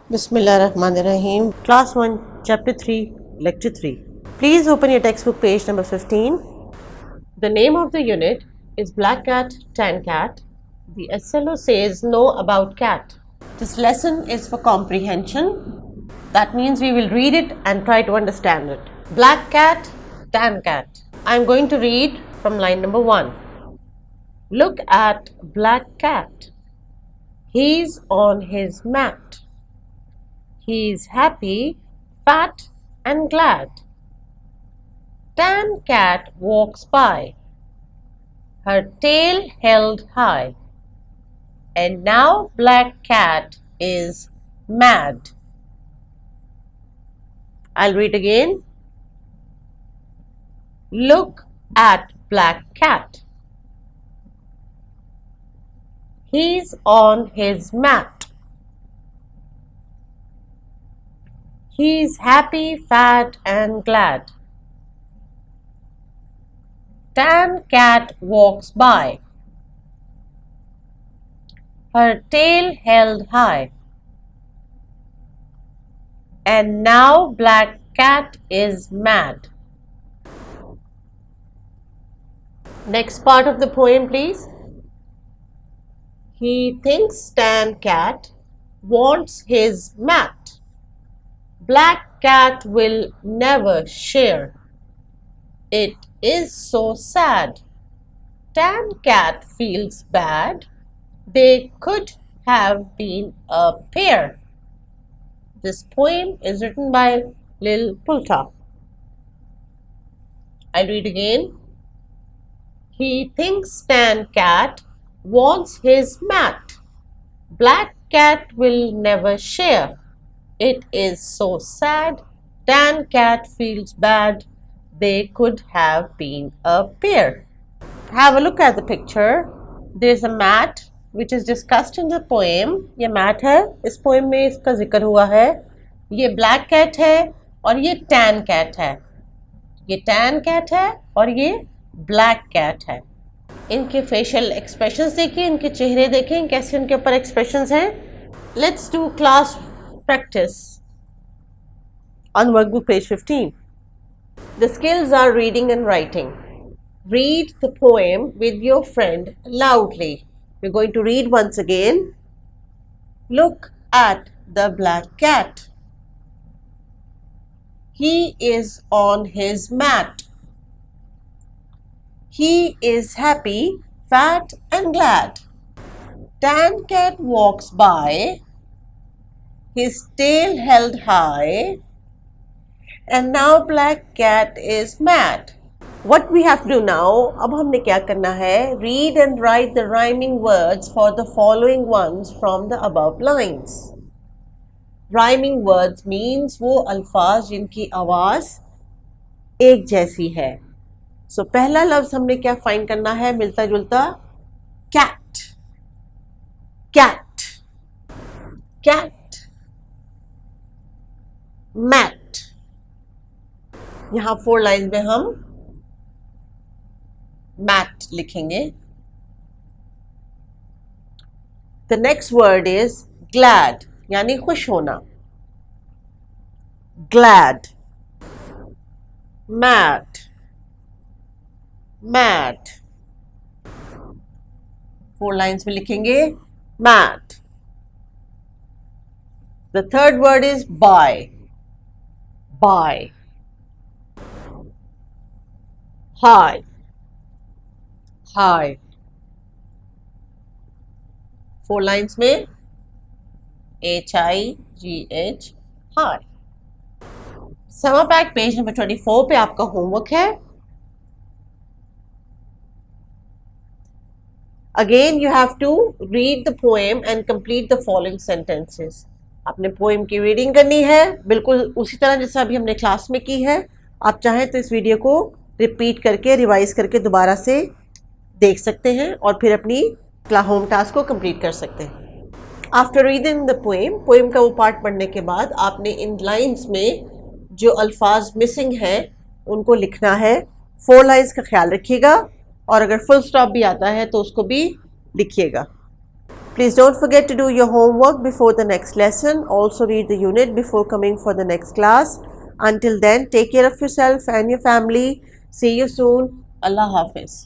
Bismillahirrahmanirrahim. Class 1, Chapter 3, Lecture 3. Please open your textbook page number 15. The name of the unit is Black Cat, Tan Cat. The SLO says no about cat. This lesson is for comprehension. That means we will read it and try to understand it. Black cat, tan cat. I am going to read from line number 1. Look at black cat. He's on his mat. He's happy, fat and glad. Tan cat walks by, her tail held high. And now black cat is mad. I'll read again. Look at black cat. He's on his mat. He's happy, fat and glad. Tan cat walks by, her tail held high. And now black cat is mad. Next part of the poem, please. He thinks tan cat wants his mat. Black cat will never share. It is so sad. Tan cat feels bad. They could have been a pair. This poem is written by Lil Pulta. I'll read again. He thinks tan cat wants his mat. Black cat will never share. It is so sad. Tan cat feels bad. They could have been a pair. Have a look at the picture. There's a mat which is discussed in the poem. ये mat है, इस poem में इसका जिक्र हुआ है. ये black cat है और ये tan cat है. ये tan cat है और ये black cat है. इनके facial expressions देखिए, इनके चेहरे देखें कैसे उनके ऊपर expressions हैं. Let's do class practice on workbook page 15. The skills are reading and writing. Read the poem with your friend loudly. We're going to read once again. Look at the black cat. He is on his mat. He is happy, fat and glad. Tan cat walks by, his tail held high, and now black cat is mad. What we have to do now, अब हमने क्या करना है? Read and write the rhyming words for the following ones from the above lines. Rhyming words means वो अल्फाज जिनकी आवाज़ एक जैसी है. So पहला लफ्ज़ हमने क्या फाइंड करना है? मिलता जुलता cat, cat, cat, mat. यहाँ 4 लाइन में हम mat लिखेंगे. The next word is glad, यानी खुश होना. Glad, mad, mad. 4 lines में लिखेंगे mad. The third word is by, by. High, high. 4 lines में HIGH, high. Summer pack page number 24 पे आपका होमवर्क है. Again you have to read the poem and complete the following sentences. आपने poem की reading करनी है बिल्कुल उसी तरह जैसा अभी हमने क्लास में की है. आप चाहें तो इस वीडियो को रिपीट करके रिवाइज करके दोबारा से देख सकते हैं और फिर अपनी होम टास्क को कंप्लीट कर सकते हैं. आफ्टर रीडिंग द पोएम का वो पार्ट पढ़ने के बाद आपने इन लाइंस में जो अल्फाज मिसिंग हैं उनको लिखना है. 4 लाइंस का ख्याल रखिएगा और अगर फुल स्टॉप भी आता है तो उसको भी लिखिएगा. Please don't forget to do your homework before the next lesson. Also read the unit before coming for the next class. Until then, take care of yourself and your family. See you soon. Allah Hafiz.